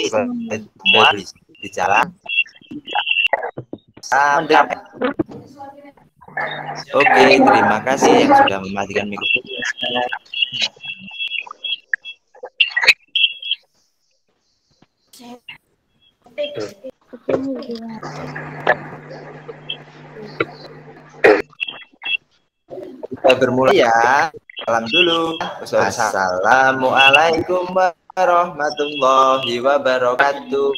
semua bicara mendengar. Oke, terima kasih yang sudah mematikan mikrofon. Kita bermula ya. Salam dulu. Assalamualaikum warahmatullahi wabarakatuh.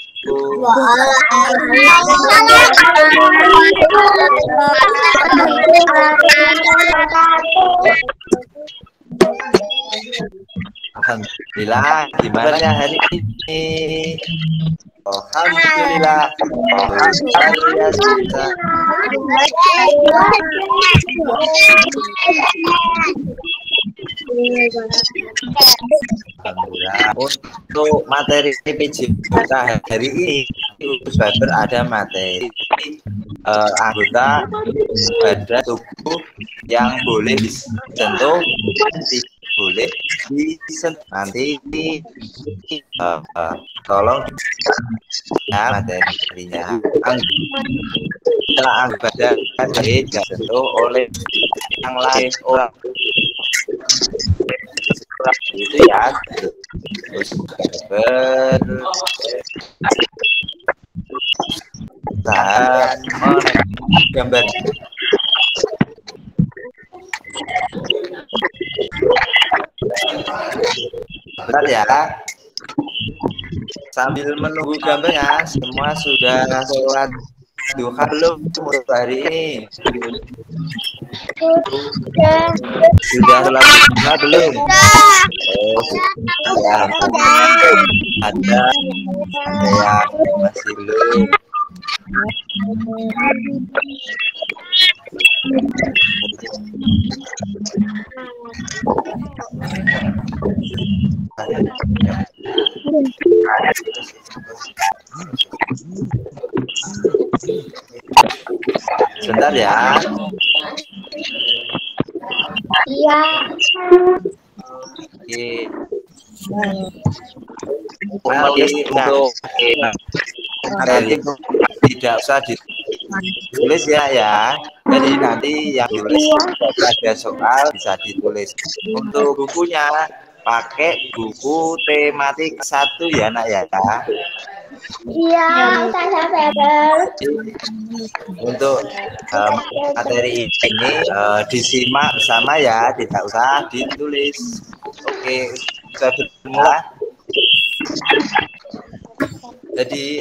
Alhamdulillah, gimana hari ini? Alhamdulillah. Alhamdulillah. Untuk materi PJ kita hari ini ada materi anggota badan tubuh yang boleh disentuh, boleh disentuh. Nanti tolong ya materinya anggota badan disentuh oleh yang lain orang itu ya. Gambar benar ya. Sambil menunggu gambarnya, semua sudah sholat duha belum untuk hari ini? Sudah sholat duha belum? Ya, ada yang masih belum. Sebentar ya. Iya. Oke. Untuk tidak usah ditulis ya. Jadi nanti yang tulis ada soal bisa ditulis. Untuk bukunya pakai buku tematik 1 ya nak ya. Iya, saya. Untuk materi ini disimak bersama ya, tidak usah ditulis. Oke, kita bermula. Jadi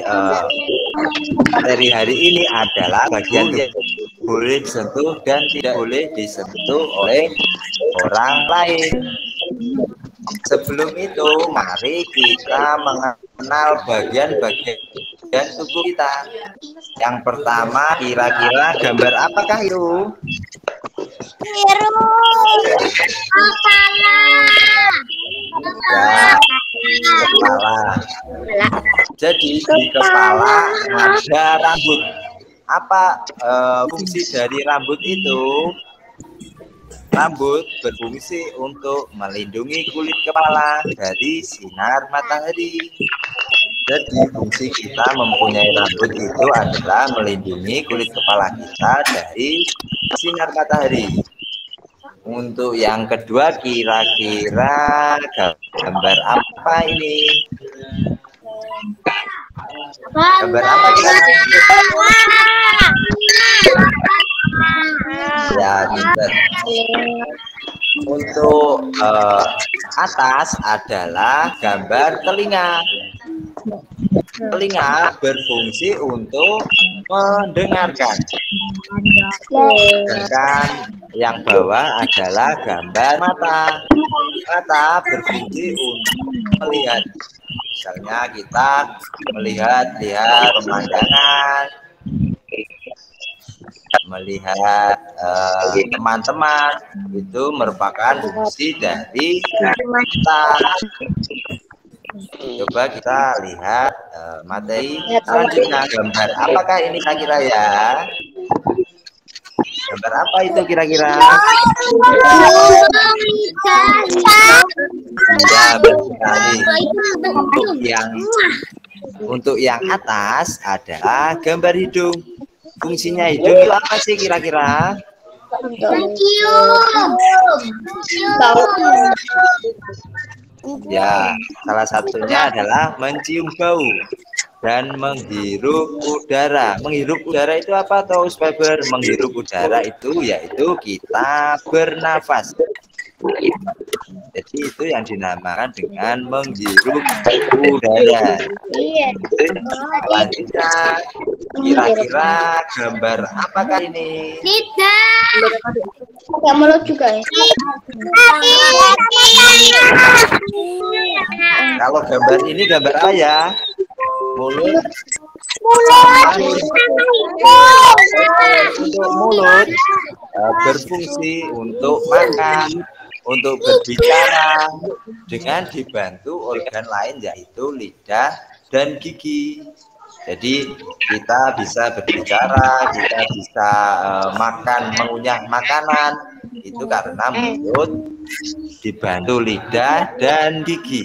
materi hari ini adalah bagian yang boleh disentuh dan tidak boleh disentuh oleh orang lain. Sebelum itu, mari kita mengenal bagian-bagian tubuh kita. Yang pertama, kira-kira gambar apakah itu? Biru. Kepala. Ya, kepala. Jadi di kepala ada rambut. Apa fungsi dari rambut itu? Rambut berfungsi untuk melindungi kulit kepala dari sinar matahari. Jadi fungsi kita mempunyai rambut itu adalah melindungi kulit kepala kita dari sinar matahari. Untuk yang kedua, kira-kira gambar apa ini? Gambar apa kira-kira? Ya, pintar. Untuk atas adalah gambar telinga. Telinga berfungsi untuk mendengarkan. Sedangkan yang bawah adalah gambar mata. Mata berfungsi untuk melihat. Misalnya kita melihat pemandangan, melihat teman-teman, itu merupakan fungsi dari mata. Coba kita lihat materi selanjutnya. Gambar apakah ini kira-kira ya? Gambar apa itu kira-kira? Ya, benar sekali. Untuk yang Untuk yang atas adalah gambar hidung. Fungsinya hidung itu apa sih kira-kira? Mencium. Ya, salah satunya adalah mencium bau dan menghirup udara. Menghirup udara itu apa toh, Fiber? Menghirup udara itu yaitu kita bernafas. Jadi itu yang dinamakan dengan menghirup udara. Iya. Selanjutnya, kira-kira gambar apakah ini? Tidak. Pakai mulut juga ya. Kalau gambar ini gambar apa ya? Mulut. Untuk mulut berfungsi untuk makan, untuk berbicara dengan dibantu organ lain yaitu lidah dan gigi. Jadi kita bisa berbicara, kita bisa makan, mengunyah makanan itu karena mulut dibantu lidah dan gigi.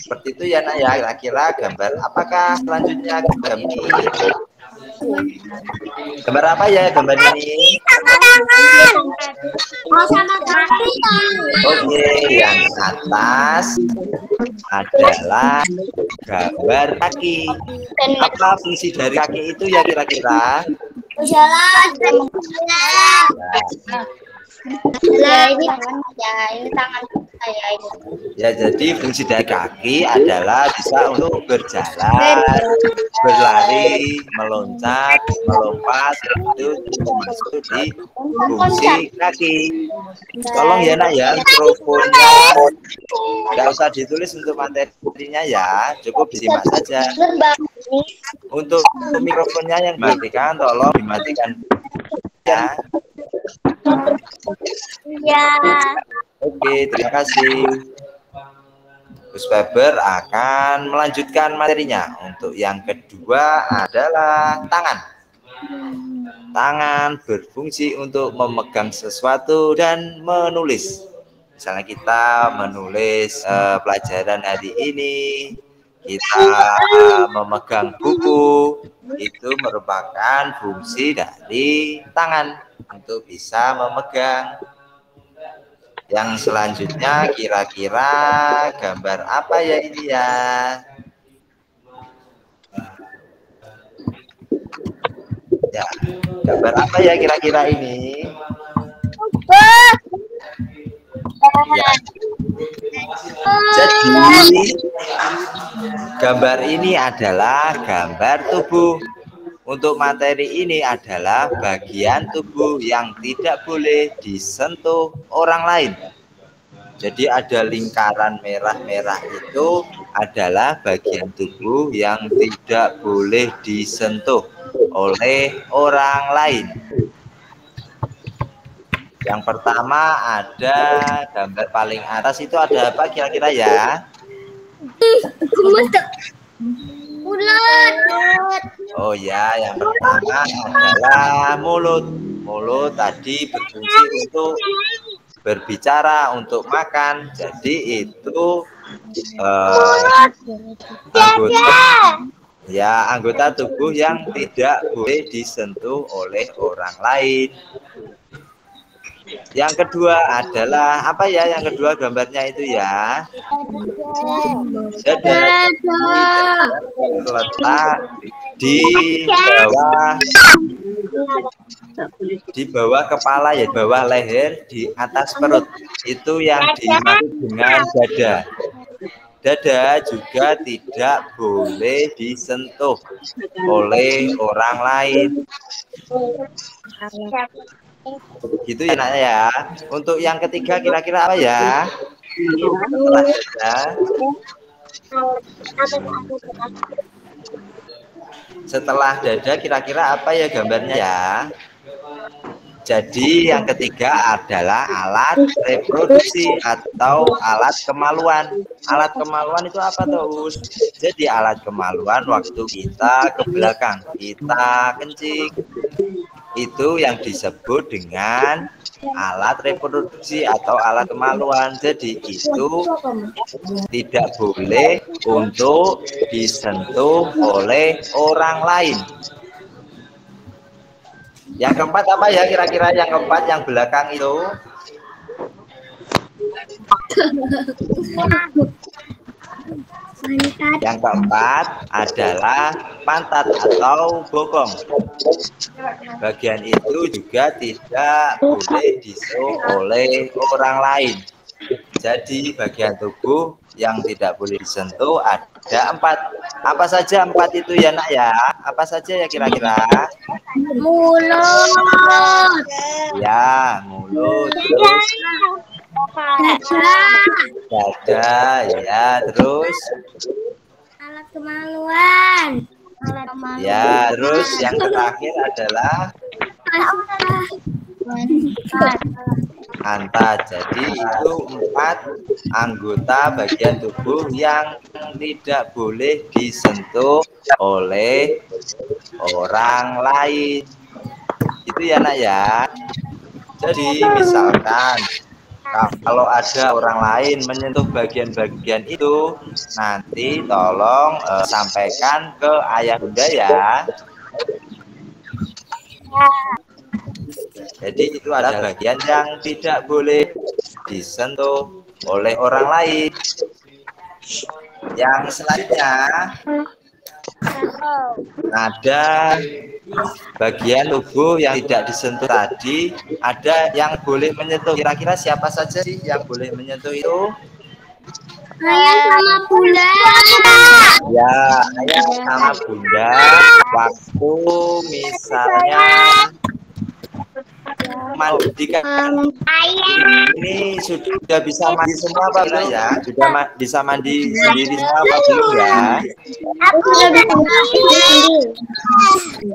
Seperti itu ya nak ya, kira-kira gambar apakah selanjutnya gambar ini? Gambar apa ya gambar ini? Oke, yang atas adalah gambar kaki. Apa fungsi dari kaki itu ya kira-kira? Jalan. Ya, ini tangan saya ini. Ya, jadi fungsi dari kaki adalah bisa untuk berjalan, berlari, meloncat, melompat, itu termasuk di fungsi kaki. Tolong ya nak ya, mikrofonnya nggak usah ditulis untuk materinya ya, cukup disimak saja. Untuk mikrofonnya yang dimatikan, tolong dimatikan ya. Ya. Oke, terima kasih. Gus Faber akan melanjutkan materinya. Untuk yang kedua adalah tangan. Tangan berfungsi untuk memegang sesuatu dan menulis. Misalnya kita menulis pelajaran hari ini, kita memegang buku, itu merupakan fungsi dari tangan untuk bisa memegang. Yang selanjutnya kira-kira gambar apa ya ini ya? Ya, gambar apa ya kira-kira ini? Ya. Jadi gambar ini adalah gambar tubuh. Untuk materi ini adalah bagian tubuh yang tidak boleh disentuh orang lain. Jadi ada lingkaran merah-merah itu adalah bagian tubuh yang tidak boleh disentuh oleh orang lain. Yang pertama ada gambar paling atas itu ada apa kira-kira ya? Mulut. Oh ya, yang pertama adalah mulut. Mulut tadi berfungsi untuk berbicara, untuk makan. Jadi itu anggota tubuh yang tidak boleh disentuh oleh orang lain. Yang kedua adalah apa ya? Yang kedua gambarnya itu ya. Dada terletak di bawah kepala ya, bawah leher, di atas perut. Itu yang dimaksud dengan dada. Dada juga tidak boleh disentuh oleh orang lain. Gitu ya nak ya. Untuk yang ketiga kira-kira apa ya? Setelah dada kira-kira apa ya gambarnya ya? Jadi yang ketiga adalah alat reproduksi atau alat kemaluan. Alat kemaluan itu apa tuh? Jadi alat kemaluan waktu kita ke belakang, kita kencing. Itu yang disebut dengan alat reproduksi atau alat kemaluan. Jadi itu tidak boleh untuk disentuh oleh orang lain. Yang keempat apa ya kira-kira yang keempat yang belakang itu? Yang keempat adalah pantat atau bokong. Bagian itu juga tidak boleh disentuh oleh orang lain. Jadi bagian tubuh yang tidak boleh disentuh ada 4. Apa saja 4 itu ya nak ya? Apa saja ya kira-kira? Mulut. Ya, mulut. Terus dada, ya. Terus Alat kemaluan. ya. Terus yang terakhir adalah pantat. Jadi itu 4 anggota bagian tubuh yang tidak boleh disentuh oleh orang lain. Itu ya nak ya. Jadi misalkan kalau ada orang lain menyentuh bagian-bagian itu, nanti tolong sampaikan ke ayah bunda ya. Jadi itu adalah bagian yang tidak boleh disentuh oleh orang lain. Yang selanjutnya ada bagian tubuh yang tidak disentuh tadi, ada yang boleh menyentuh. Kira-kira siapa saja sih yang boleh menyentuh itu? Ayah sama bunda. Ya, ayah sama bunda. Waktu misalnya mandikan ini sudah bisa mandi semua apa belum ya? Sudah bisa mandi sendiri semua apa belum ya? Aku sudah bisa mandi sendiri.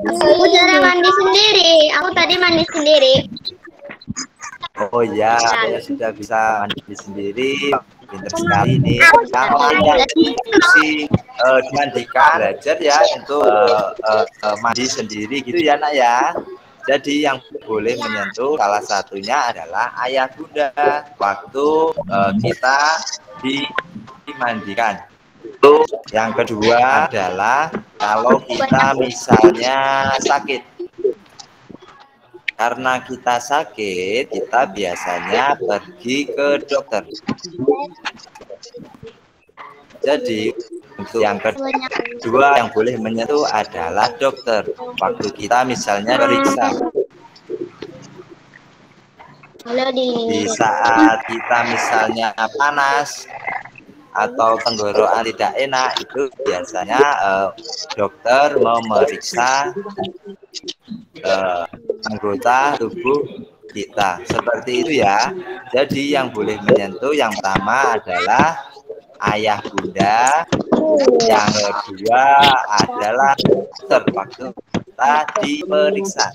Aku sudah mandi sendiri. Aku tadi mandi sendiri. Oh ya, saya sudah bisa mandi sendiri. Pinter sekali nih. Kalau yang si dimandikan belajar ya untuk mandi sendiri gitu ya nak ya. Jadi yang boleh menyentuh salah satunya adalah ayah bunda waktu kita dimandikan. Yang kedua adalah kalau kita misalnya sakit. Karena kita sakit, kita biasanya pergi ke dokter. Jadi untuk yang kedua yang boleh menyentuh adalah dokter. Waktu kita misalnya periksa. Di saat kita misalnya panas atau tenggorokan tidak enak, itu biasanya dokter memeriksa anggota tubuh kita. Seperti itu ya. Jadi yang boleh menyentuh yang pertama adalah ayah bunda, yang kedua adalah dokter waktu kita diperiksa.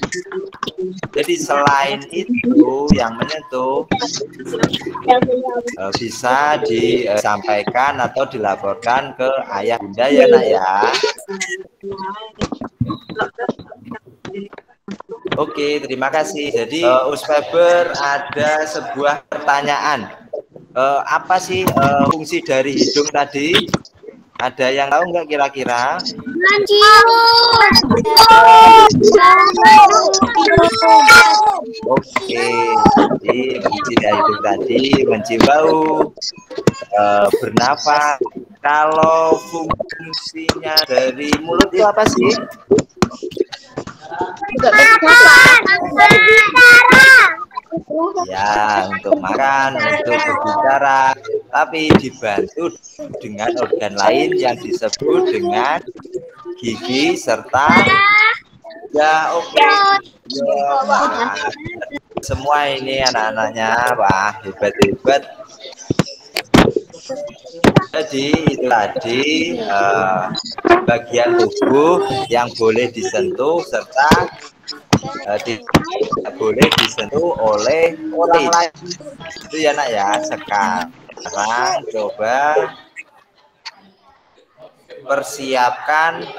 Jadi selain itu yang menyentuh bisa disampaikan atau dilaporkan ke ayah bunda ya nak ya. Oke, terima kasih. Jadi Uspeber ada sebuah pertanyaan. Apa sih fungsi dari hidung tadi? Ada yang tahu nggak kira-kira? Oke, jadi fungsi dari hidung tadi mencium bau, bernafas. Kalau fungsinya dari mulut itu apa sih? Ya, untuk makan, untuk berbicara, tapi dibantu dengan organ lain yang disebut dengan gigi serta ya oke. Semua ini anak-anaknya, wah hebat-hebat. Jadi itu tadi bagian tubuh yang boleh disentuh serta tidak boleh disentuh oleh orang lain. Itu ya nak ya. Sekarang coba persiapkan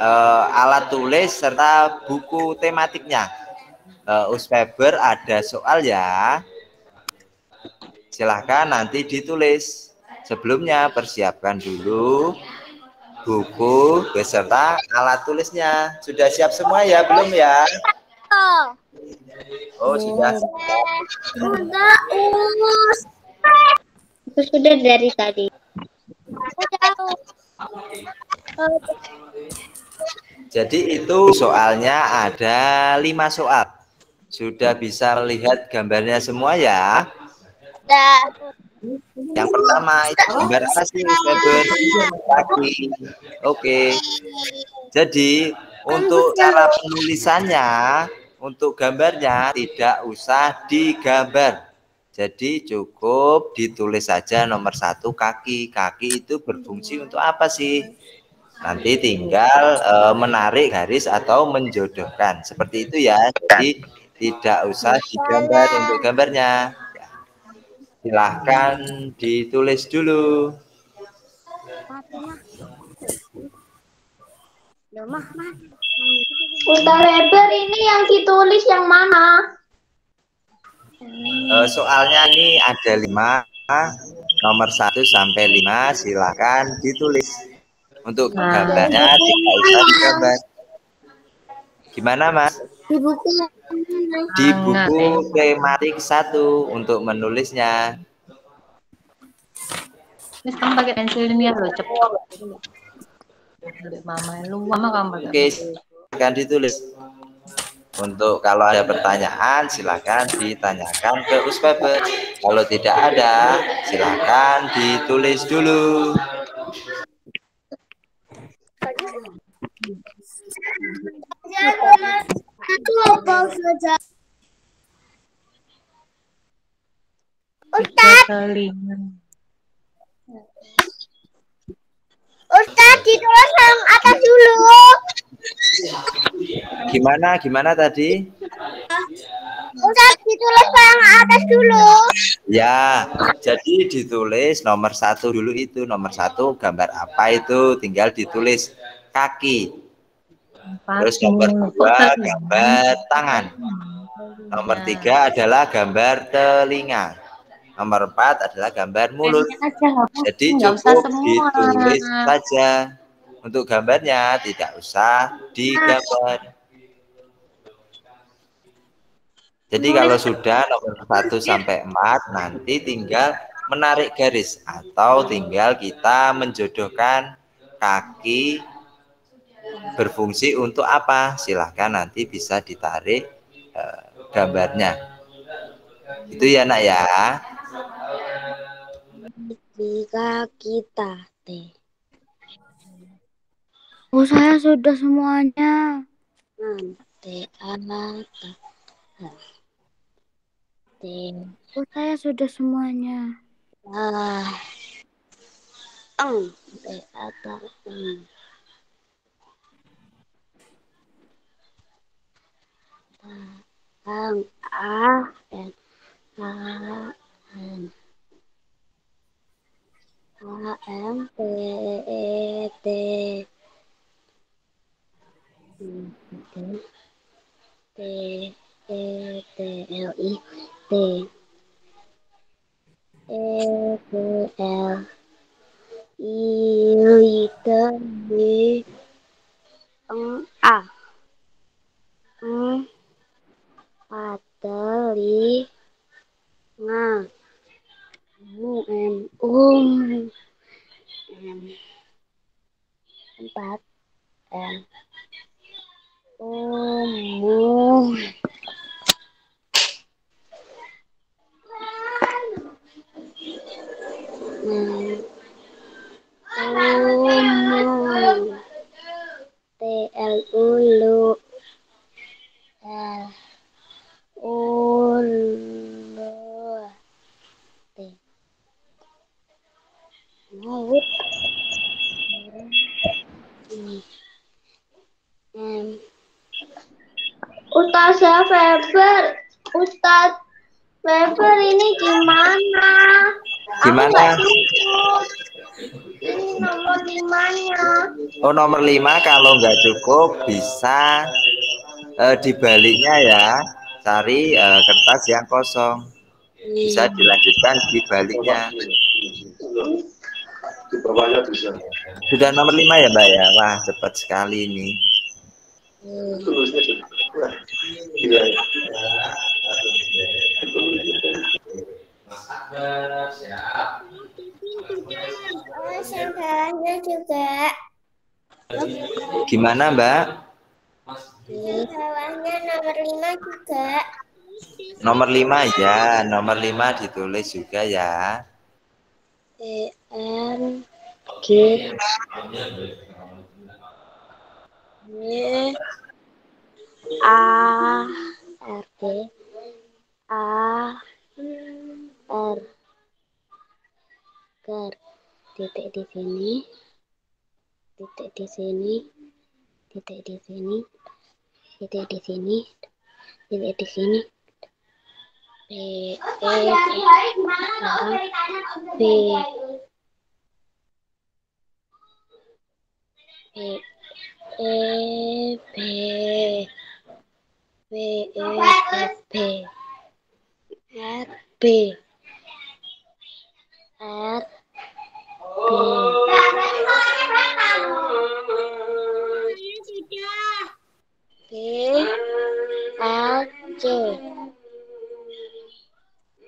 alat tulis serta buku tematiknya. Uspeber ada soal ya. silahkan nanti ditulis. Sebelumnya persiapkan dulu buku beserta alat tulisnya. Sudah siap semua ya? Belum ya? Oh, sudah. Udah, Itu sudah dari tadi. Jadi itu soalnya ada 5 soal. Sudah bisa lihat gambarnya semua ya? Yang pertama itu gambar apa sih? Kaki. Oke. Jadi untuk cara penulisannya, untuk gambarnya tidak usah digambar. Jadi cukup ditulis saja nomor 1 kaki. Kaki itu berfungsi untuk apa sih? Nanti tinggal menarik garis atau menjodohkan. Seperti itu ya. Jadi tidak usah digambar untuk gambarnya. Silahkan ditulis dulu. Ustaz Weber ini yang ditulis yang mana? Soalnya ini ada 5, nomor 1 sampai 5 silahkan ditulis. Untuk gambarnya tidak usah digambar. Gimana Mas? Di buku. Di buku tematik 1 untuk menulisnya. Miss, kamu pakai pensil ini ya lo cepet. Mama kamu pakai. Oke, silakan ditulis. Untuk kalau ada pertanyaan silakan ditanyakan ke Uspeber. Kalau tidak ada silakan ditulis dulu. Ustaz ditulis yang atas dulu. Gimana tadi? Ustaz ditulis yang atas dulu. Ya, jadi ditulis nomor 1 dulu itu. Nomor 1 gambar apa itu? Tinggal ditulis kaki. Terus nomor 2 gambar tangan. Nomor 3 adalah gambar telinga. Nomor 4 adalah gambar mulut. Jadi cukup ditulis saja. Untuk gambarnya tidak usah digambar. Jadi kalau sudah nomor 1 sampai 4 nanti tinggal menarik garis atau tinggal kita menjodohkan kaki berfungsi untuk apa? Silahkan nanti bisa ditarik gambarnya. Itu ya nak ya. Jika kita Oh, saya sudah semuanya. Nanti anak. Oh, saya sudah semuanya. Ustaz Weber ini gimana? Gimana? Ini nomor 5-nya. Oh, nomor 5 kalau nggak cukup bisa dibaliknya ya. Cari kertas yang kosong. Bisa dilanjutkan di baliknya. Di bawahnya bisa. Sudah nomor 5 ya Mbak ya? Wah cepat sekali ini. Tulisnya jadi. Wah, gila ya. Yang bawahnya juga. Gimana Mbak? Yang bawahnya nomor 5 juga. Nomor 5 ya, nomor 5 ditulis juga ya. EN G Y A R D A R Gar titik di sini, titik di sini, titik di sini, titik di sini, titik di sini. B B R B R B L C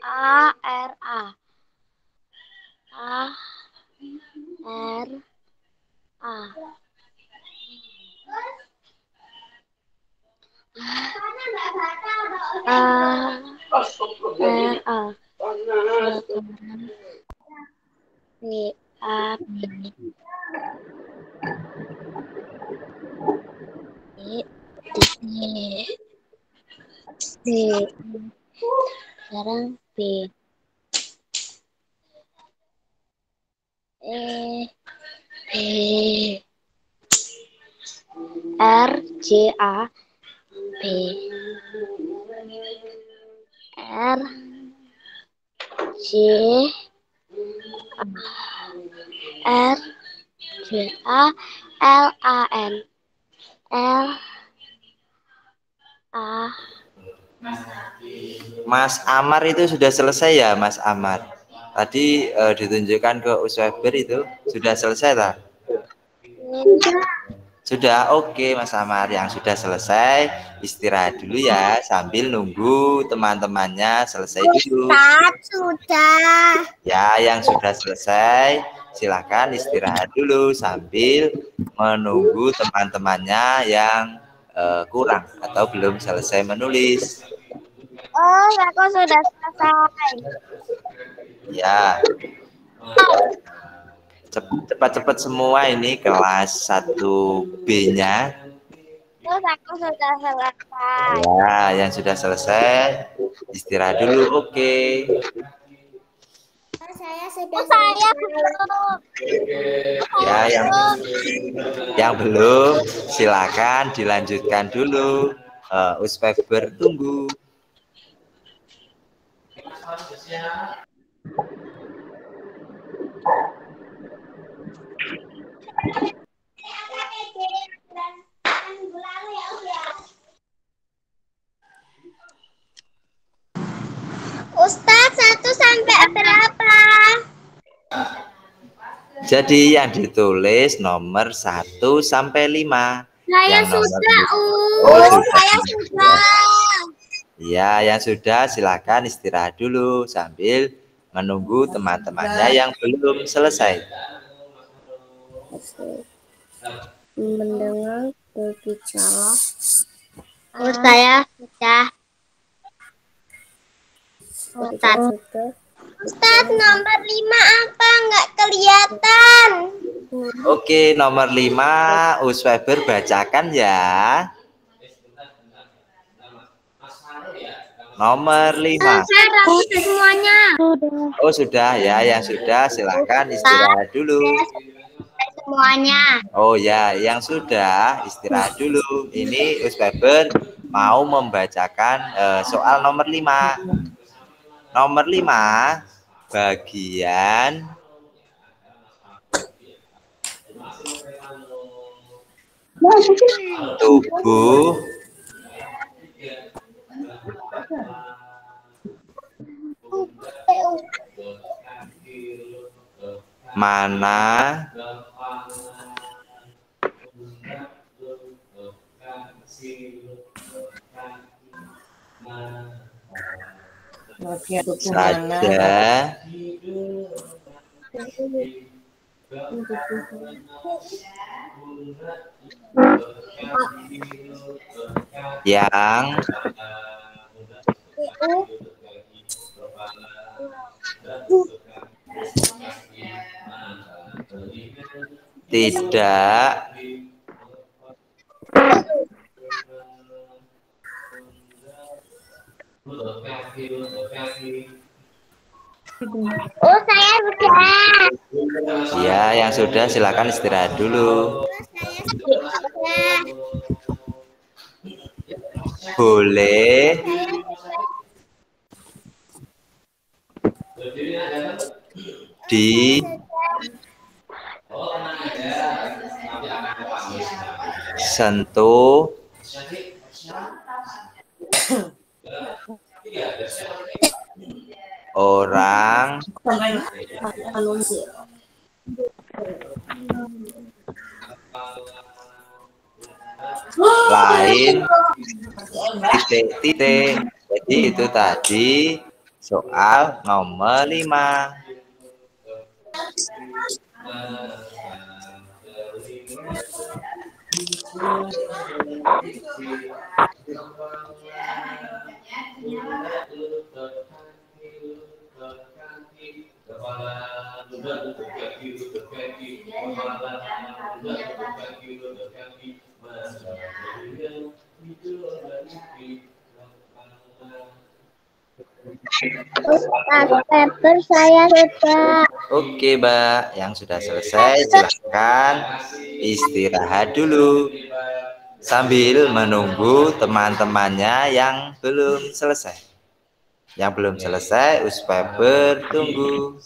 A R A R A B A B sekarang B B R J A B R J R J A L A N L A. Mas Amar itu sudah selesai ya Mas Amar? Tadi ditunjukkan ke Usweber itu sudah selesai tak? Sudah, oke Mas Amar. Yang sudah selesai istirahat dulu ya sambil nunggu teman-temannya selesai dulu. Sudah. Ya, yang sudah selesai silakan istirahat dulu sambil menunggu teman-temannya yang kurang atau belum selesai menulis. Oh, aku sudah selesai. Ya. Cepat-cepat semua ini kelas 1B-nya. Terus aku sudah selesai. Ya, yang sudah selesai istirahat dulu. Oke. Saya sudah belum. Ya, yang belum silakan dilanjutkan dulu. Usweber tunggu. Ustadz, 1 sampai berapa? Jadi yang ditulis nomor 1 sampai 5. Saya Yang nomor sudah, Oh, saya sudah. Ya, yang sudah silakan istirahat dulu sambil menunggu teman-temannya yang belum selesai. Mendengar berbicara. Saya sudah. Ustaz, nomor 5 apa? Nggak kelihatan. Oke, nomor 5 Usweber bacakan ya. Nomor 5. Saya rapi semuanya. Oh, sudah ya. Yang sudah silakan istirahat dulu. Semuanya. Oh ya, yang sudah istirahat dulu. Ini Usweber mau membacakan soal nomor 5. Nomor 5 bagian tubuh mana saja yang tidak Oh, saya sudah. ya, yang sudah silakan istirahat dulu. Boleh disentuh orang lain titik-titik. Jadi itu tadi soal nomor 5. Paper saya sudah. Oke, Mbak, yang sudah selesai silakan istirahat dulu sambil menunggu teman-temannya yang belum selesai. Yang belum selesai, Uspaper tunggu.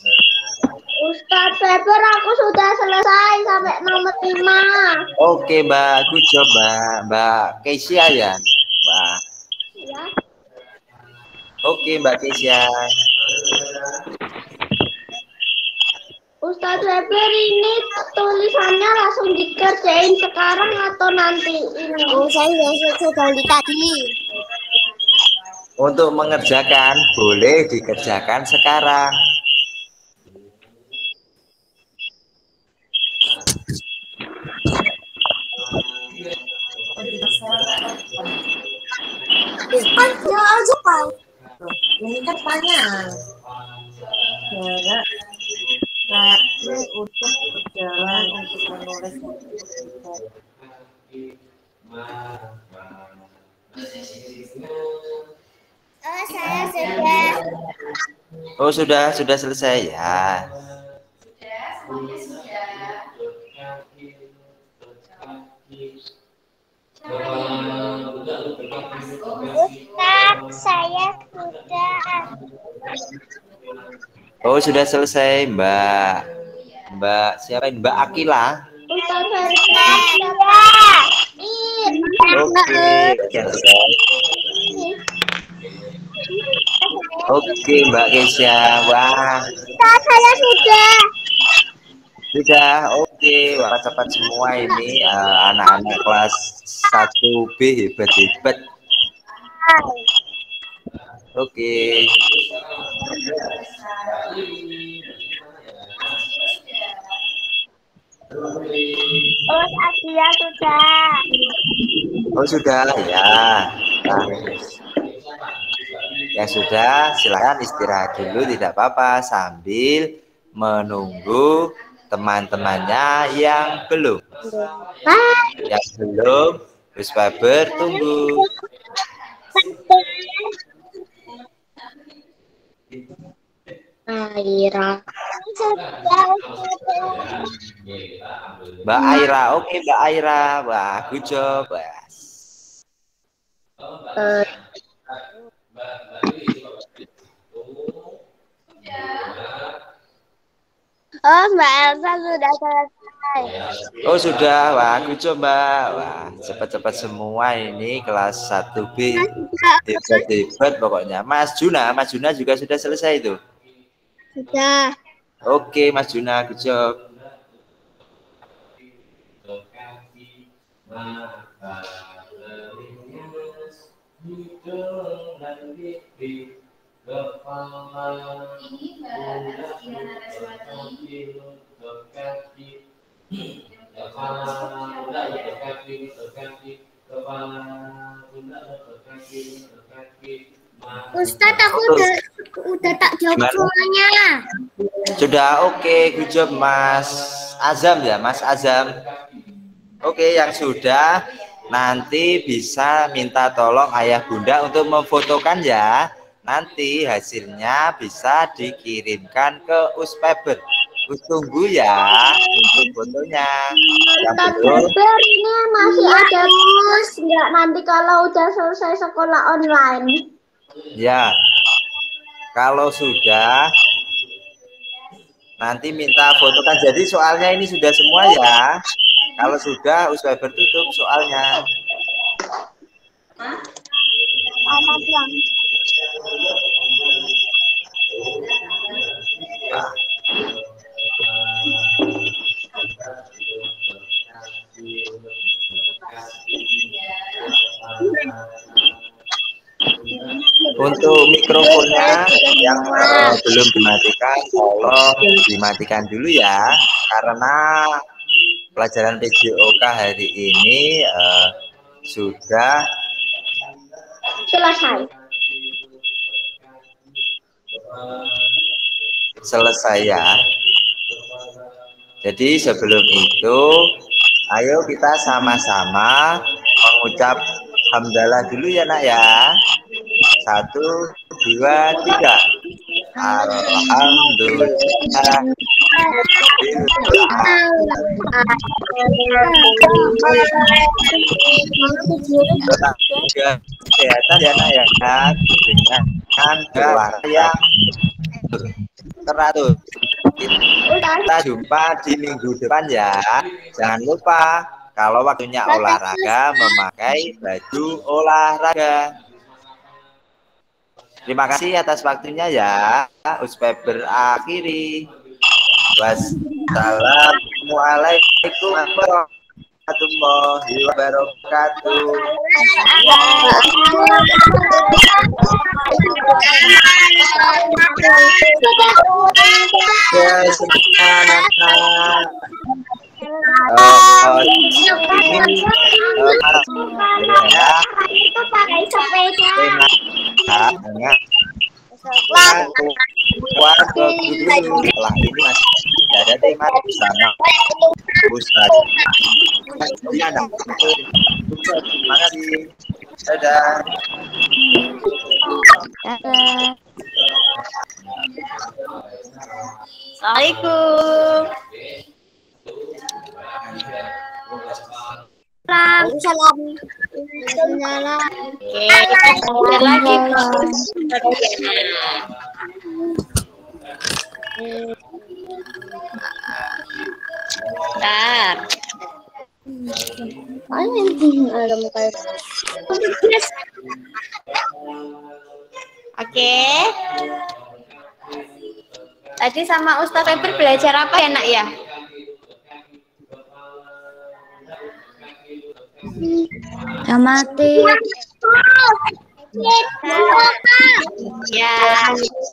Ustadz Paper aku sudah selesai sampai nomor 5. Oke, Mbak, aku coba Mbak Keisha ya, Mbak. Ya. Oke, Mbak Keisha. Ustadz Paper ini tulisannya langsung dikerjain sekarang atau nanti ini? Oh, saya sudah tadi. Untuk mengerjakan boleh dikerjakan sekarang. Ini kan panjang. Jarak untuk berjalan untuk menulis. Oh, saya sudah. Oh, sudah selesai ya. Ustadz, saya sudah. Oh, sudah selesai, Mbak. Mbak siapa ini? Mbak Akila. Ustadz Paper. Oke, selesai. Oke, Mbak Keisha. Wah, Ustadz, saya sudah. sudah. Oke, wah cepat semua ini anak-anak kelas 1B hebat-hebat. Oke. Oh, Adia sudah. Oh, sudah ya. Nah, yang sudah silakan istirahat dulu, tidak apa-apa sambil menunggu teman-temannya yang belum. Yang belum, Uspaper tunggu. Aira. Mbak Aira, oke Mbak Aira, wah good job. Oh, Mbak Elsa sudah selesai. Oh sudah, wah good job Mbak, wah cepat-cepat semua ini kelas 1B, hebat-hebat pokoknya. Mas Juna juga sudah selesai itu. Sudah. Oke, Mas Juna, good job. Ustadz, aku udah tak jawab Gimana? semuanya. Sudah, oke, good job Mas Azam ya, Mas Azam. Oke, yang sudah nanti bisa minta tolong ayah bunda untuk memfotokan ya. Nanti hasilnya bisa dikirimkan ke Uspeber. Tunggu ya untuk fotonya. Yang belum, Ini masih ada terus, nggak nanti kalau udah selesai sekolah online. ya. Kalau sudah, nanti minta fotokan. Jadi soalnya ini sudah semua ya. Kalau sudah, Uspeber tutup soalnya. Untuk mikrofonnya yang belum dimatikan, tolong dimatikan dulu ya, karena pelajaran PJOK hari ini sudah selesai ya. Jadi sebelum itu, ayo kita sama-sama mengucap hamdalah dulu ya nak ya. 1, 2, 3. Alhamdulillah. Kesehatan ya nak ya, dengan olahraga yang teratur. Kita jumpa di minggu depan ya. Jangan lupa kalau waktunya olahraga memakai baju olahraga. Terima kasih atas waktunya ya. Uspeber akhiri. Wassalamualaikum warahmatullahi wabarakatuh. Ya, Itu pakai sepeda. Setelah ini masih ada tema bersama Ustaz. Terima kasih. Dadah. Assalamualaikum. Salam. Oke, kita belajar lagi. Bentar. Oke. Tadi sama Ustaz Feber belajar apa ya nak ya? Amati. Ya.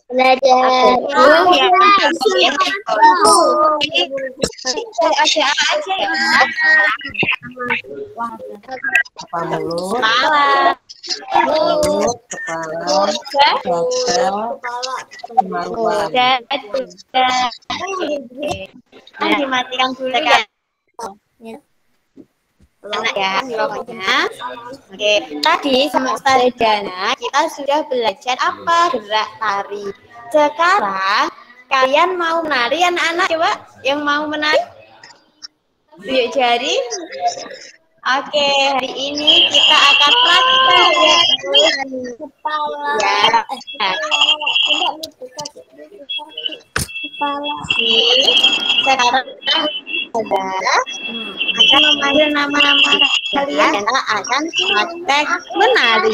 Belajar. Ya. Ada aja ya. Apa mulut, Salah. mulut, kepala, kepala, kemaluan. Nah, dimatikan dulu ya. Enak ya, pokoknya. Oke, tadi sama Ustaz Dana kita sudah belajar apa gerak tari. Sekarang kalian mau menari anak-anak, coba yang mau menari tunjuk jari. Oke, hari ini kita akan praktek ya. Sekarang akan memanggil nama-nama kalian dan akan praktek menari.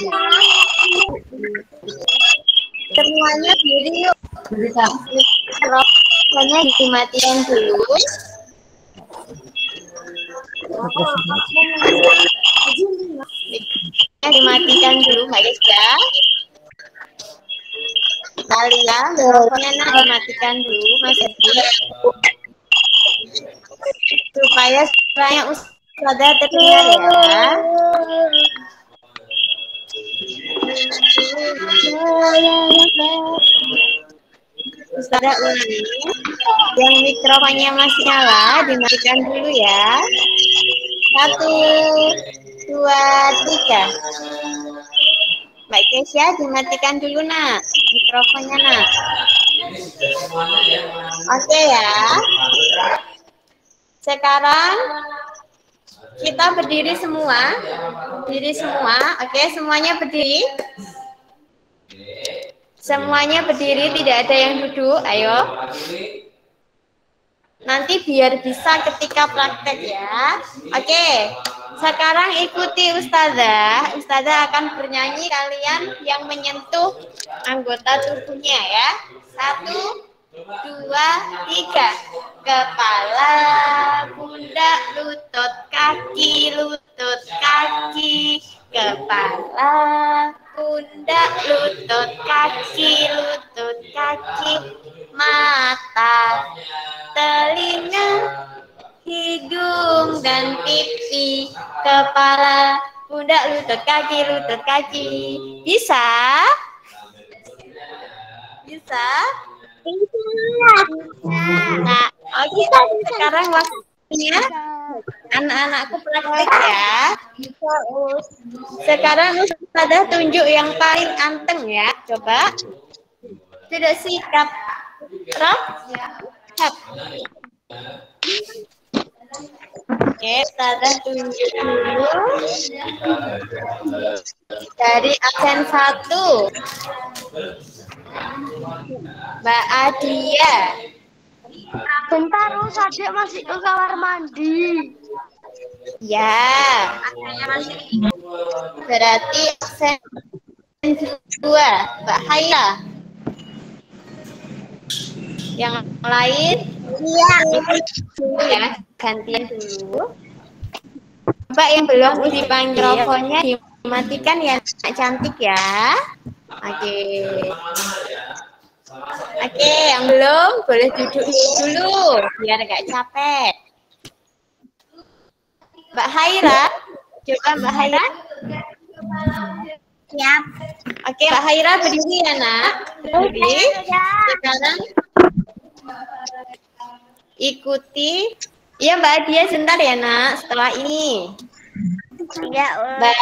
Semuanya diri yuk. Mikrofonnya dimatikan dulu. Mikrofonnya dimatikan dulu, Mbak Gesya. Talia, mikrofonnya dimatikan dulu, Mas Edi. Supaya suaranya Ustazah terdengar ya. Ustazah ulangi. Yang mikrofonnya masih nyala, dimatikan dulu ya. 1, 2, 3. Mbak Kesya, dimatikan dulu nak mikrofonnya nak. Oke ya. Sekarang kita berdiri semua. Berdiri semua. Oke, semuanya berdiri. Semuanya berdiri, tidak ada yang duduk. Ayo. Nanti biar bisa ketika praktek ya. Oke. Sekarang ikuti Ustazah. Ustazah akan bernyanyi, kalian yang menyentuh anggota tubuhnya ya. 1, 2, 3. Kepala, pundak, lutut, kaki, lutut, kaki. Kepala, pundak, lutut, kaki, lutut, kaki. Mata, telinga, hidung dan pipi. Kepala, pundak, lutut, kaki, lutut, kaki. Bisa? Bisa? Nah, oke, sekarang waktunya anak-anakku praktik ya. Sekarang Ustazah tunjuk yang paling anteng ya. Coba. Sudah sikap. Rap. Hap. Oke, Ustazah tunjuk dulu. Dari absen 1. Mbak Adia. Bentar, Adik masih ke kamar mandi. Ya. Berarti absen 2. Mbak Haya. Yang lain? Iya. Ya, gantian dulu. Mbak yang belum uji mikrofonnya dimatikan ya, cantik ya. Oke. Oke, yang belum boleh duduk dulu biar gak capek. Mbak Haira, coba Mbak Haira. Siap. Oke, Mbak Haira berdiri ya nak. Berdiri. Sekarang ikuti. Iya Mbak Adia sebentar ya nak. Setelah ini. Iya, Mbak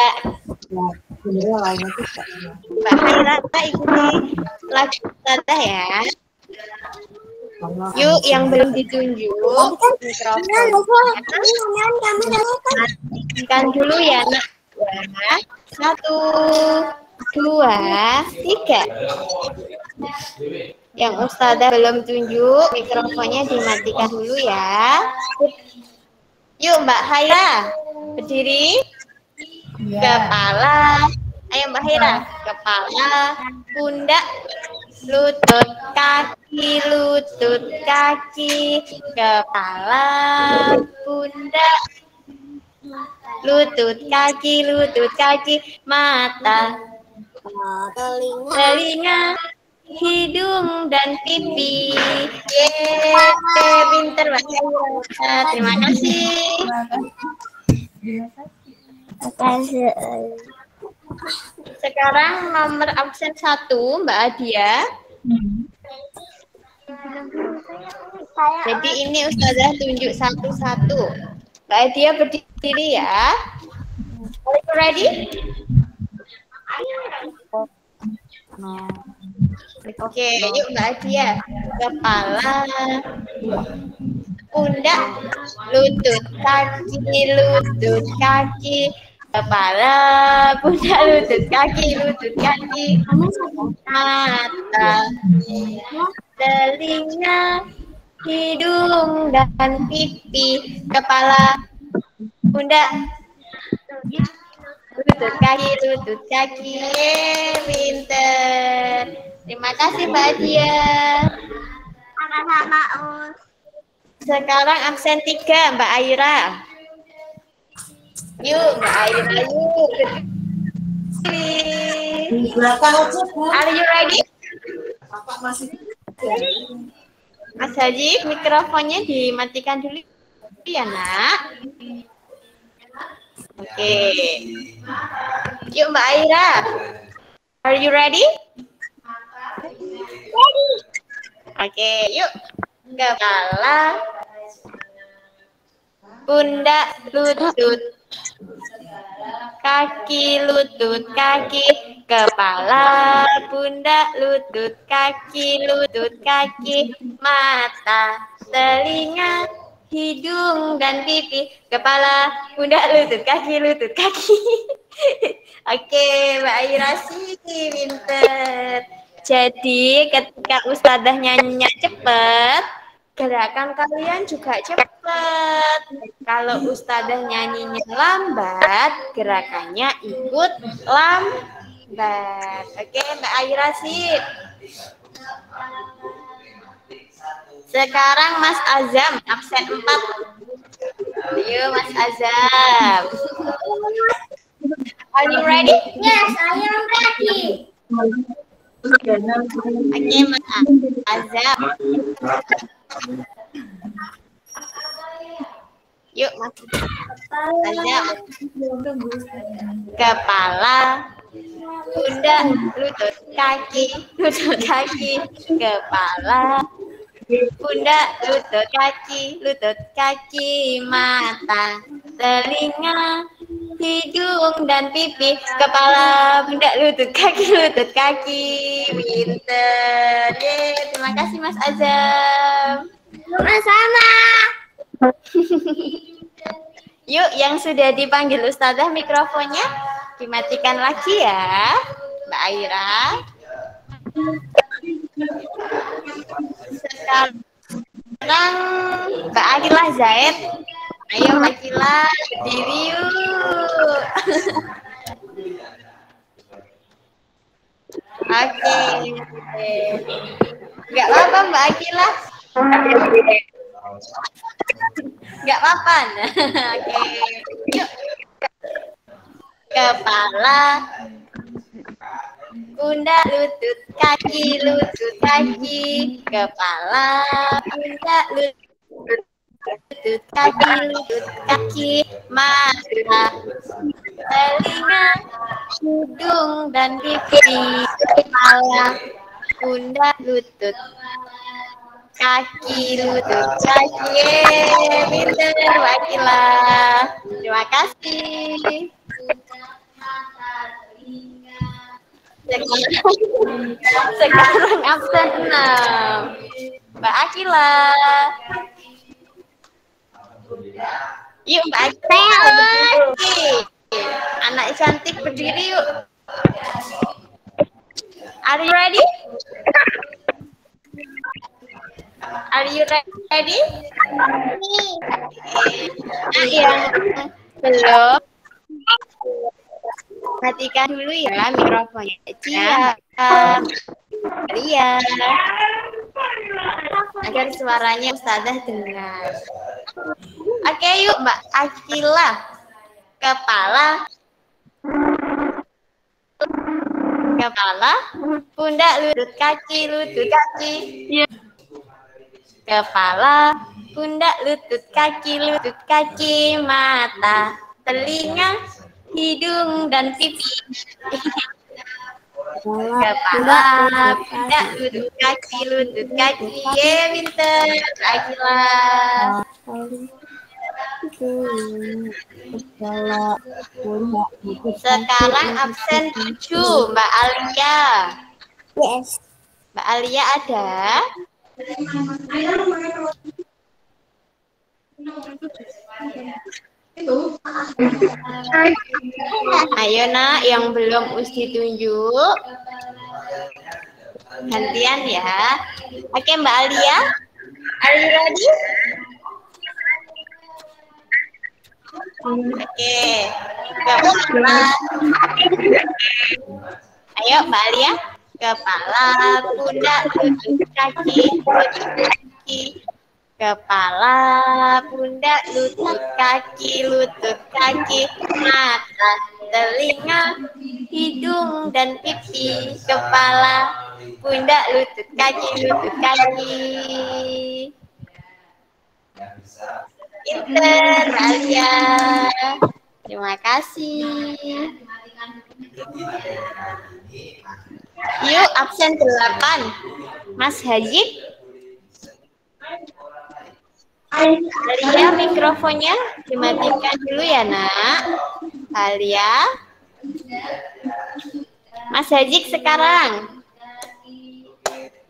Haira ikuti lagu Ustazah ya. Yuk yang belum ditunjuk mikrofonnya matikan dulu ya nak. 1, 2, 3. Yang Ustazah belum tunjuk mikrofonnya dimatikan dulu ya. Yuk Mbak Haira berdiri. Kepala, ayo Mbak Haira. Kepala, pundak, lutut, kaki, lutut, kaki. Kepala, pundak, lutut, kaki, lutut, kaki. Mata, telinga, hidung dan pipi. Yeay, pinter Mbak Haira. Terima kasih. Sekarang nomor absen 1 Mbak Adia. Jadi ini Ustazah tunjuk satu-satu. Mbak Adia berdiri ya. Are you ready? Oke, yuk Mbak Adia. Kepala, pundak, lutut, kaki, lutut, kaki. Kepala, pundak, lutut, kaki, lutut, kaki. Mata, telinga, hidung dan pipi. Kepala, pundak, lutut, kaki, lutut, kaki. Yeay, pinter. Terima kasih Mbak Adia. Sama-sama, Us. Sekarang absen 3, Mbak Aira. Yuk, Mbak Aira, yuk. Di belakang aja, Bu. Are you ready? Bapak masih Mas Haji, mikrofonnya dimatikan dulu ya, Nak. Oke. Yuk, Mbak Aira. Are you ready? Ready. Oke, yuk. Kepala, pundak, lutut, kaki, lutut, kaki, kepala, pundak, lutut, kaki, mata, telinga, hidung, dan pipi, kepala, pundak, lutut, kaki, Oke, Mbak Aira sih, pinter. Jadi ketika Ustadzah nyanyinya cepet, gerakan kalian juga cepet. Kalau Ustadzah nyanyinya lambat, gerakannya ikut lambat. Oke, Mbak Aira sip. Sekarang Mas Azam, absen 4. Ayo Mas Azam. Are you ready? Yes, I am ready. Oke, Mas Azam. Yuk, Mas Azam. Kepala, pundak, lutut, kaki, kepala, pundak, lutut, kaki, mata, telinga, hidung, dan pipi, kepala, pundak, lutut, kaki. Pinter. Yeay, terima kasih Mas Azam. Sama-sama. Yuk, yang sudah dipanggil Ustadzah mikrofonnya dimatikan lagi ya, Mbak Aira. Sekarang Mbak Akila Zaid. Ayo Mbak Akila, berdiri yuk. Oke. Nggak apa-apa Mbak Akila. Nggak apa-apa. Oke. Yuk. Kepala, pundak, lutut, kaki, kepala, pundak, lutut, kaki, mata, telinga, hidung, dan pipi, kepala, pundak, lutut, kaki. Pinter, Mbak Akila. Terima kasih. Sekarang absen 6. Mbak Akila. Yuk Mbak Akila. Anak cantik berdiri yuk. Are you ready? Are you ready? Nah, yang belum, matikan dulu ya mikrofonnya. Cia, Ria, agar suaranya Ustadzah dengar. Oke, yuk Mbak Akila. Kepala, pundak, lutut, kaki. Kepala, pundak, lutut, kaki, mata, telinga, hidung, dan pipi. Kepala, pundak, lutut, kaki. Pinter, Akila. Sekarang absen 7, Mbak Alia. Yes. Mbak Alia ada? Ayo nak, yang belum Usti tunjuk. Gantian ya. Oke Mbak Alia, are you ready? Oke. Kepala. Ayo Mbak Alia. Kepala, pundak, lutut, kaki. kaki, kepala, pundak, lutut, kaki, mata, telinga, hidung, dan pipi, kepala, pundak, lutut, kaki. Pinter, Alia. Terima kasih. Yuk, absen 8. Mas Haji. Alia, mikrofonnya dimatikan dulu ya, Nak. Alia. Mas Haji sekarang.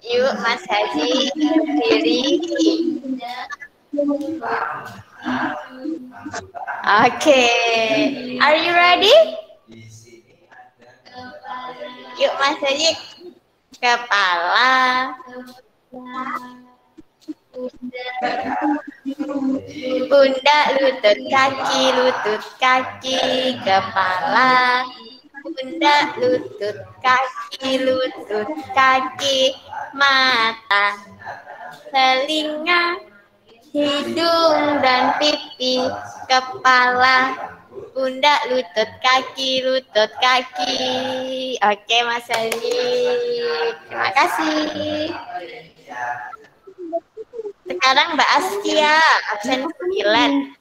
Yuk, Mas Haji berdiri. Oke, are you ready? Yuk, Mas Haji. Kepala, pundak, lutut, kaki, kepala, pundak, lutut, kaki, mata, telinga, hidung, dan pipi, kepala, pundak, lutut, kaki. Oke, Mas Ali. Terima kasih. Sekarang Mbak Askia, absen 9.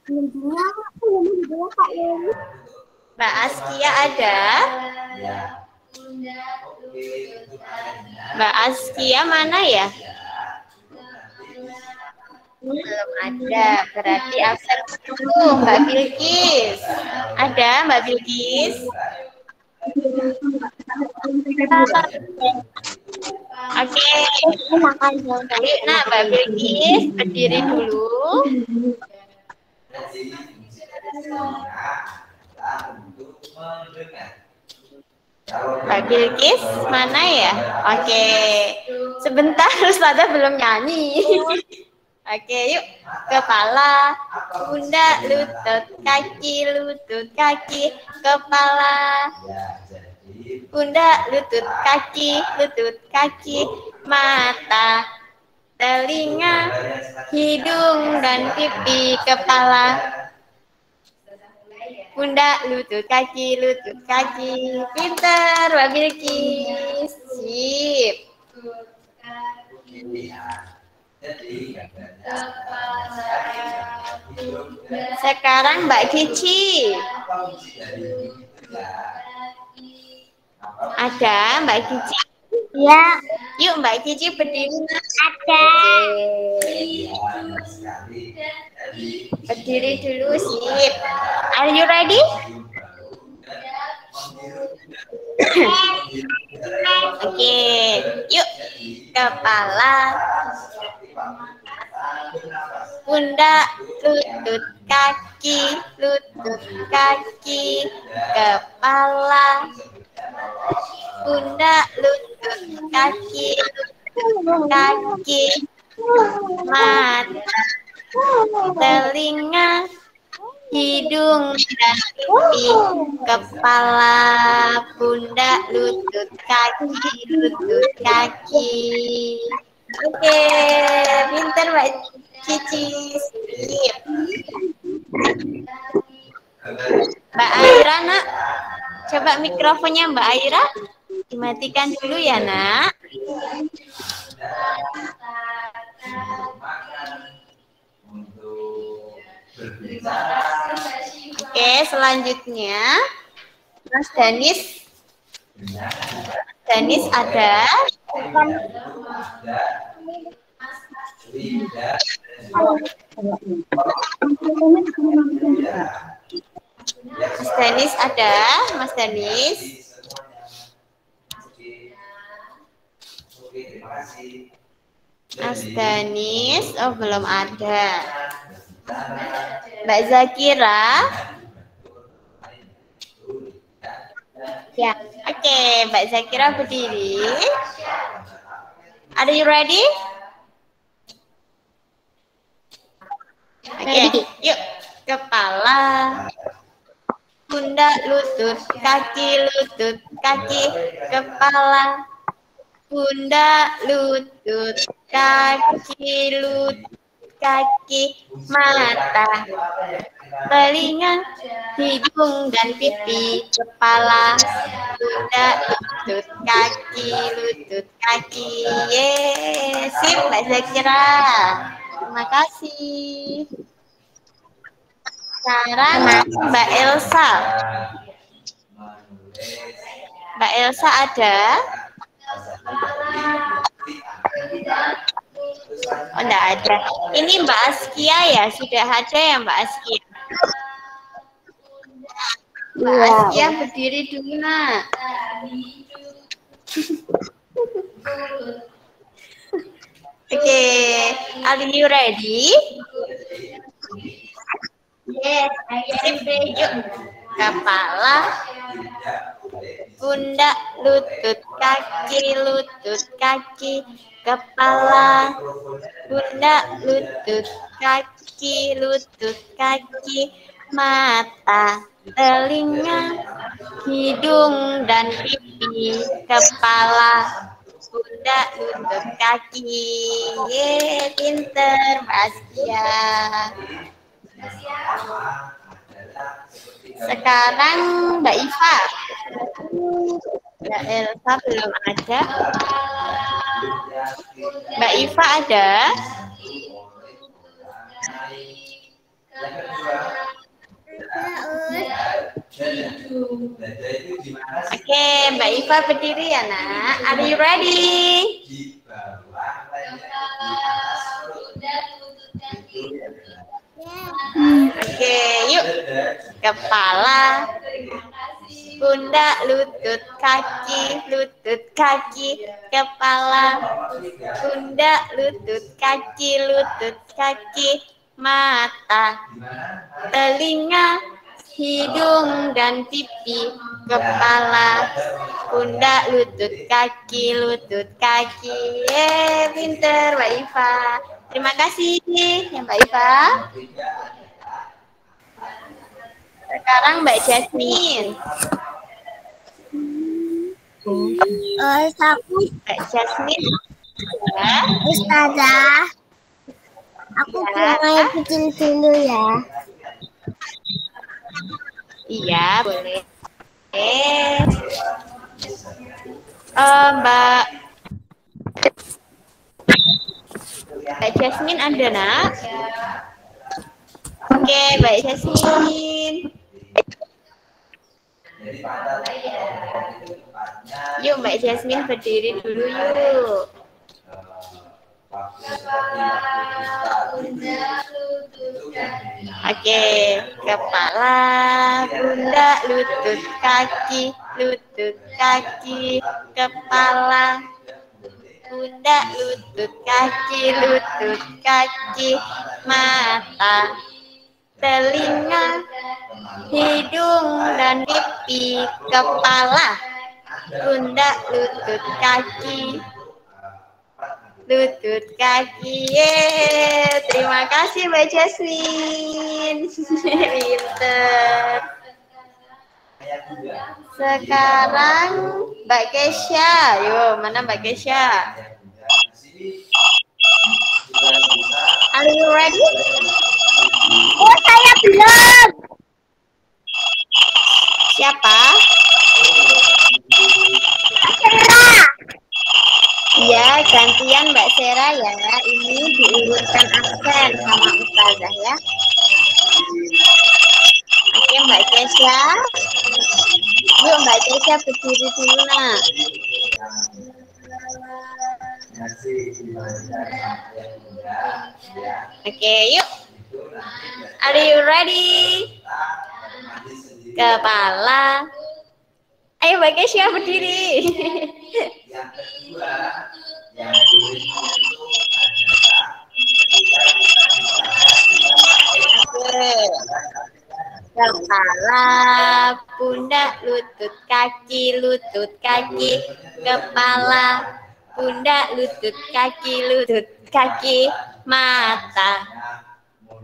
Mbak Askia ada? Mbak Askia mana ya? Belum ada, berarti absen 10. Mbak Bilkis. Ada Mbak Bilkis? Oke. Ayo, nah, Mbak Bilkis berdiri dulu. Mbak Bilkis mana ya? Oke. Sebentar, Ustazah belum nyanyi. Oke, yuk. Kepala, pundak, lutut, kaki, kepala, pundak, lutut, kaki, mata, telinga, hidung, dan pipi, kepala, pundak, lutut, kaki. Pinter, Mbak Bilkis. Sip. Sekarang Mbak Cici. Ada Mbak Cici? Ya, Yuk Mbak Cici berdiri. ada. Berdiri dulu, sip. Are you ready? Oke, yuk. Kepala, pundak, lutut, kaki, kepala, pundak, lutut, kaki, mata, telinga, hidung, dan pipi, kepala, pundak, lutut, kaki. Oke, pinter Mbak Cici. Sip. Mbak Aira, Nak. Coba mikrofonnya Mbak Aira dimatikan dulu ya, Nak. Oke, selanjutnya Mas Danis. Danis ada? Mas Danis ada? Mas Danis? Mas Danis? Oh, belum ada. Mbak Zakira? Ya, oke, Mbak Zakira berdiri. Are you ready? Oke, yuk. Kepala, pundak, lutut, kaki, kepala, pundak, lutut, kaki, mata, telinga, hidung dan pipi, kepala, pundak, lutut, kaki. Yeay, sip Mbak Zakira. Terima kasih. Sekarang Mbak Elsa. Mbak Elsa ada? Oh, enggak ada. Ini Mbak Askia ya? Sudah ada ya Mbak Askia? Mbak Askia berdiri dulu, Nak. Oke, are you ready? Yes, I am ready. Yuk. Kepala, pundak, lutut, kaki, kepala, pundak, lutut, kaki, mata, telinga, hidung dan pipi, kepala, pundak, lutut, kaki. Yeay, pinter Mbak Askia. Sekarang Mbak Iva. Mbak Elsa belum ada. Mbak Iva ada? Oke, Mbak Iva berdiri ya, Nak. Are you ready? Oke, yuk. Kepala, pundak, lutut, kaki, kepala, pundak, lutut, kaki, mata, telinga, hidung dan pipi, kepala, pundak, lutut, kaki. Yeay, pinter Mbak Iva. Terima kasih ya Mbak Iva. Sekarang Mbak Jasmine. Mbak Jasmine. Ya. Ustazah, aku mulai bikin dulu ya. Iya, boleh. Mbak Jasmine ada, Nak? Oke, Mbak Jasmine. Yuk, Mbak Jasmine berdiri dulu yuk. Oke, kepala, pundak, lutut, kaki, kepala, pundak, lutut, kaki, mata, telinga, hidung dan pipi, kepala, pundak, lutut, kaki. Yeay. Terima kasih Mbak Jasmine. Pinter. Sekarang Mbak Kesha. Yuk, mana Mbak Kesha? Are you ready? Oh, saya belum. Siapa? Sarah. Ya, gantian Mbak Sera ya. Ini diurutkan absen sama Ustazah ya. Oke, Mbak Kesha. Yuk, Mbak Kesha berdiri dulu, Nak. Oke, yuk. Are you ready? Kepala. Ayo Mbak Kesha berdiri. Yang kedua, yang boleh itu adalah Kepala, pundak, lutut, kaki, kepala, pundak, lutut, kaki, mata,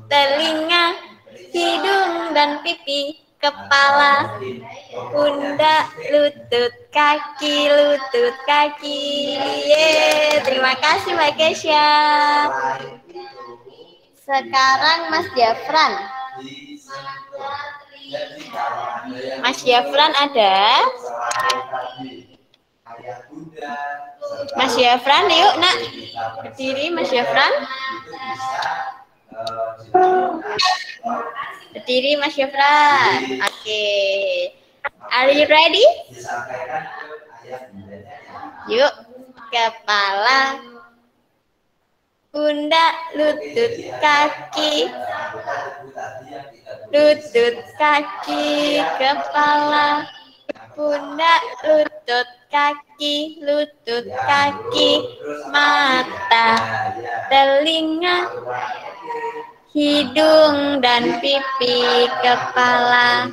telinga, hidung dan pipi, kepala, pundak, lutut, kaki, lutut, kaki. Yeay, terima kasih Mbak Kesya. Sekarang Mas Jafran. Mas Jafran ada? Mas Jafran, yuk nak. Berdiri Mas Jafran. Berdiri Mas Jafran. Oke. Are you ready? Yuk. Kepala, pundak, lutut, kaki. Lutut, kaki, kepala, pundak, lutut, kaki, lutut, kaki, mata, telinga, hidung dan pipi, kepala,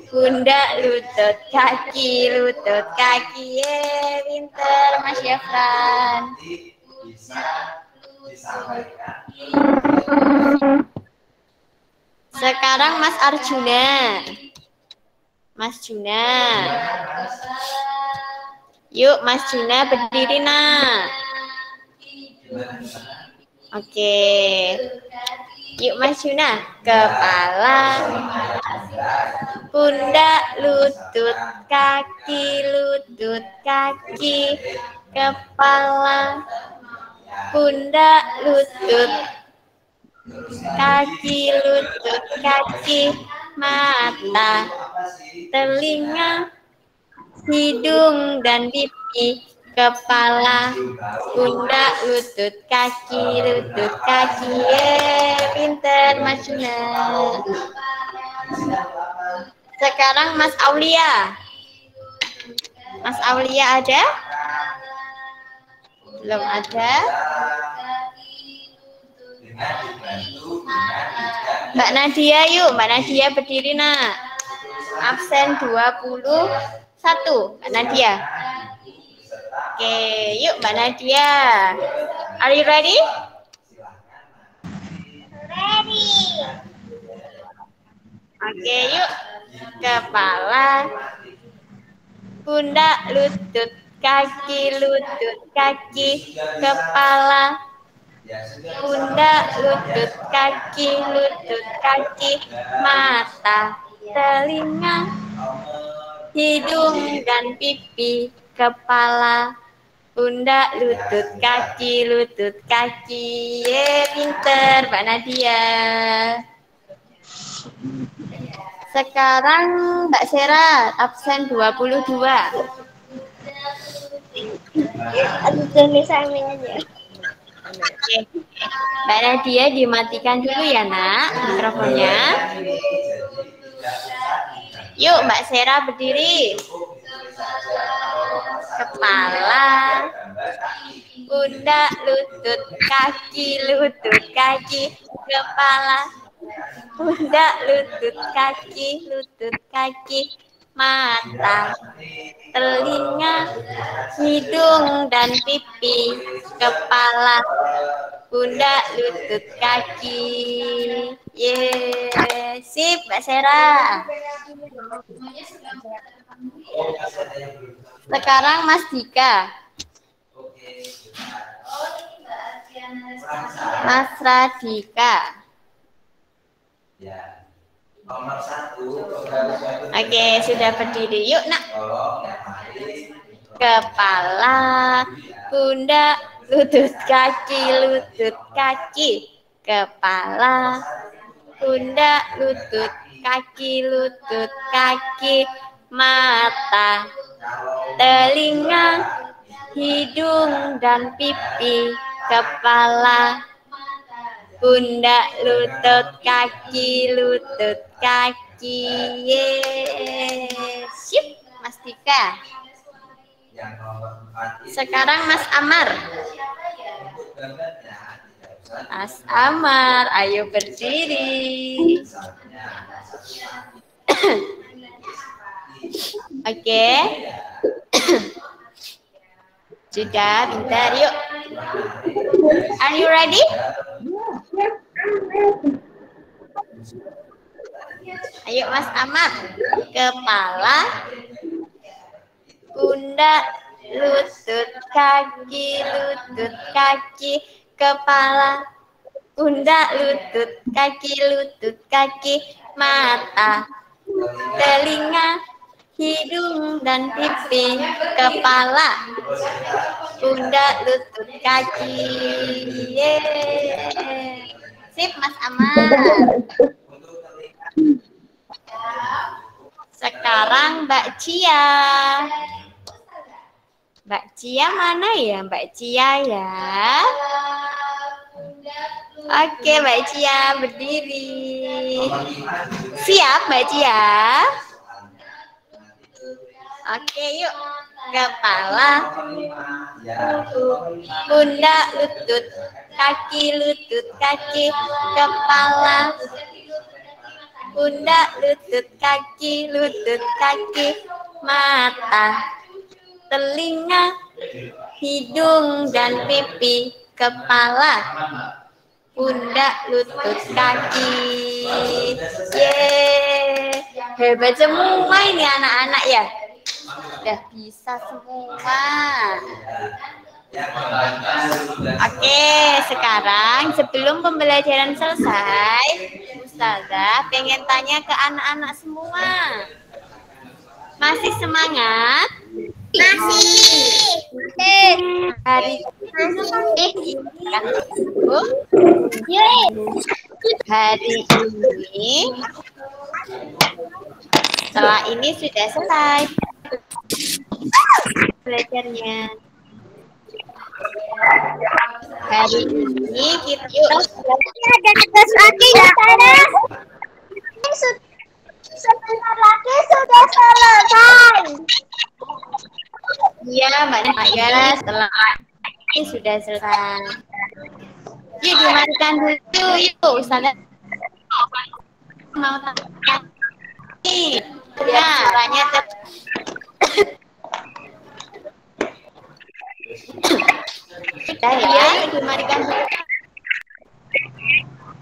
pundak, lutut, kaki, lutut, kaki. Yeay, pinter Mas Yafran. Sekarang Mas Arjuna. Mas Juna. Yuk Mas Juna berdiri nak. Oke. Yuk Mas Juna. Kepala, pundak, lutut, kaki, lutut, kaki, kepala, pundak, lutut, kaki, lutut, kaki, mata, telinga, hidung dan pipi, kepala, pundak, lutut, kaki, lutut, kaki. Yeay, pinter Mas Juna. Sekarang Mas Aulia. Mas Aulia ada? Belum ada. Mbak Nadia yuk, Mbak Nadia berdiri nak. Absen 21, Mbak Nadia. Oke, yuk Mbak Nadia. Are you ready? Ready. Oke, yuk. Kepala, pundak, lutut, kaki, lutut, kaki, kepala, pundak, lutut, kaki, mata, telinga, hidung dan pipi, kepala, pundak, lutut, kaki, lutut, kaki. Yeay, pinter Mbak Nadia. Sekarang Mbak Sera, absen 22. Aku tulis aja. Oke. Mbak Nadia dimatikan dulu ya nak mikrofonnya. Yuk Mbak Sera berdiri. Kepala, pundak, lutut, kaki, kepala, pundak, lutut, kaki, mata, telinga, hidung dan pipi, kepala, pundak, lutut, kaki. Yeay, sip Mbak Sera. Sekarang Mas Dika. Mas Radika. Oke, sudah berdiri. Yuk nak. Kepala, pundak, lutut, kaki, kepala, pundak, lutut, kaki, mata, telinga, hidung dan pipi, kepala, pundak, lutut, kaki. Yeay. Sip, Mas Dika. Sekarang Mas Amar. Mas Amar, ayo berdiri. Oke. Sudah, bentar yuk. Are you ready? Ayo Mas Ahmad. Kepala, pundak, lutut, kaki, kepala, pundak, lutut, kaki, mata, telinga, hidung dan pipi, kepala, pundak, lutut, kaki. Yeay. Sip Mas Ahmad. Sekarang Mbak Cia. Mbak Cia mana ya Mbak Cia ya? Oke Mbak Cia berdiri. Siap Mbak Cia? Oke yuk. Kepala, pundak, lutut, kaki, kepala, pundak, lutut, kaki, mata, telinga, hidung dan pipi, kepala, pundak, lutut, kaki. Yeay, hebat semua ini anak-anak ya. Udah bisa semua. Oke, sekarang sebelum pembelajaran selesai, Ustazah pengen tanya ke anak-anak semua. Masih semangat? Masih. Hari ini setelah ini sudah selesai belajarnya. Hari ini kita Ada tugas lagi ya, Taras. Sebentar lagi sudah selesai. Iya, Mbak Naya, setelah ini sudah selesai. Yuk dimatikan dulu, yuk Ustazah mau tanya. Ya, suaranya sudah ya, yuk dimatikan dulu.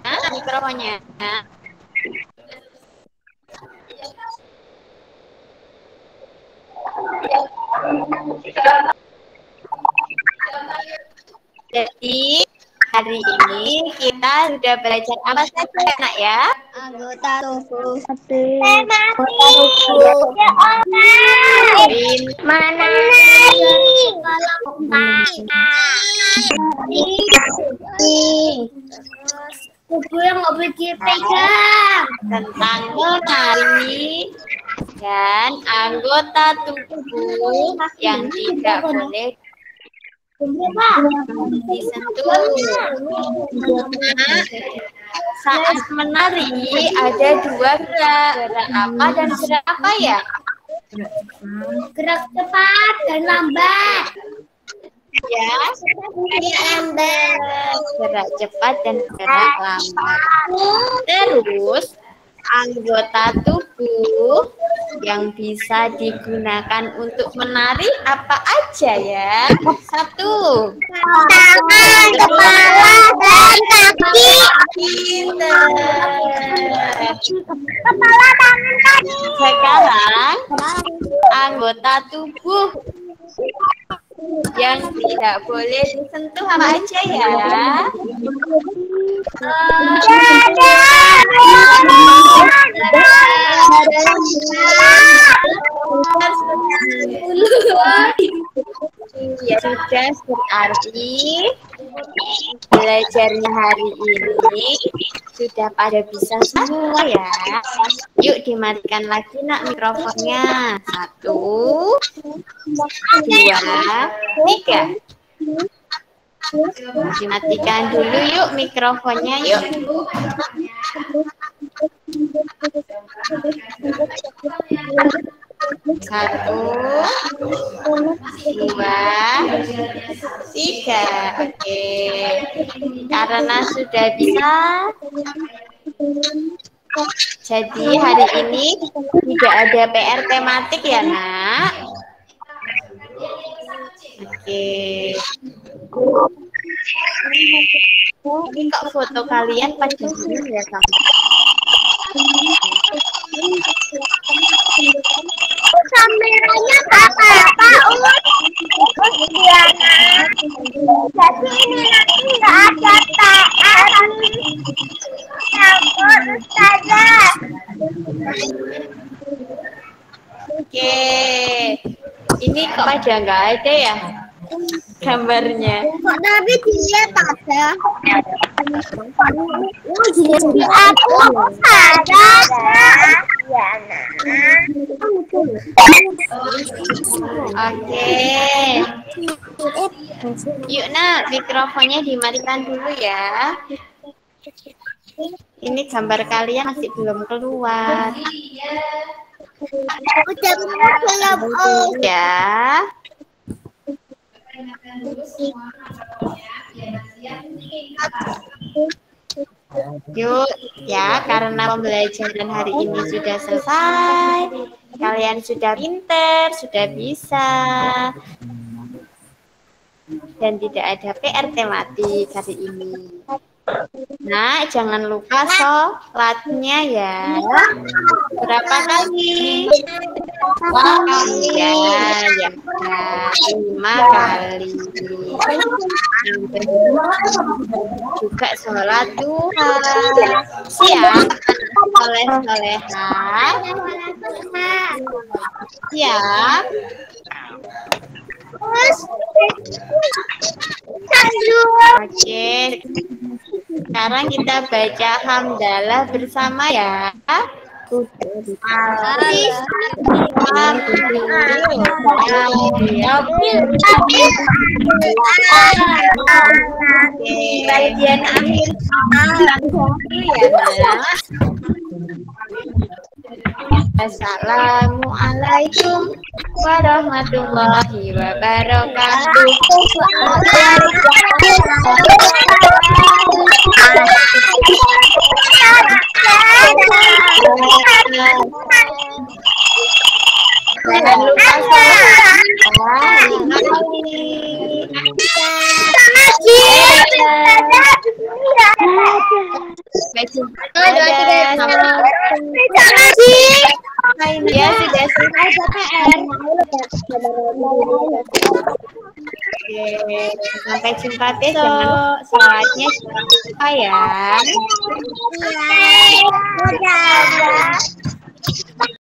Nah, mikrofonnya. Jadi hari ini kita sudah belajar apa saja Nak ya? Anggota tubuh. Tubuh yang nggak boleh dipegang. Tentang menari dan anggota tubuh yang tidak boleh disentuh. Saat menari ada dua gerak. Gerak apa dan gerak apa ya? Gerak cepat dan lambat. Ya, Lambat. gerak cepat dan gerak lambat. Terus anggota tubuh yang bisa digunakan untuk menari apa aja ya? Satu, Tangan, kepala, dan kaki. pinter. Kepala, tangan, kaki. Sekarang anggota tubuh yang tidak boleh disentuh apa aja ya? Ya sudah, berarti belajarnya hari ini sudah pada bisa semua ya. Yuk dimatikan lagi Nak mikrofonnya. 1, 2, 3. Dimatikan dulu yuk mikrofonnya yuk. 1, 2, 3. Oke. Karena sudah bisa, jadi hari ini tidak ada PR tematik ya Nak. Oke. Ini kok foto kalian pada dulu ya Kak? Kameranya apa Diana. Jadi ini nanti nggak ada PR. Campur Ustazah. Oke. Ini kok pada nggak ada ya gambarnya? Kok tapi dia ada. Jadi aku ada Diana. Oke. Yuk nak, mikrofonnya dimatikan dulu ya. Ini gambar kalian masih belum keluar. Udah belum Ya. Yuk ya, karena pembelajaran hari ini sudah selesai. Kalian sudah pinter, sudah bisa. Dan tidak ada PR tematik hari ini. Nah, jangan lupa sholatnya ya. Berapa kali? Ya, ya, 5 kali. Juga sholat duha. Siap, soleh-soleha. Siap. Oke. Sekarang kita baca hamdalah bersama ya. Bagian akhir Assalamualaikum warahmatullahi wabarakatuh. Jangan lupa ya sudah sampai jumpa besok. Sholatnya jangan lupa ya.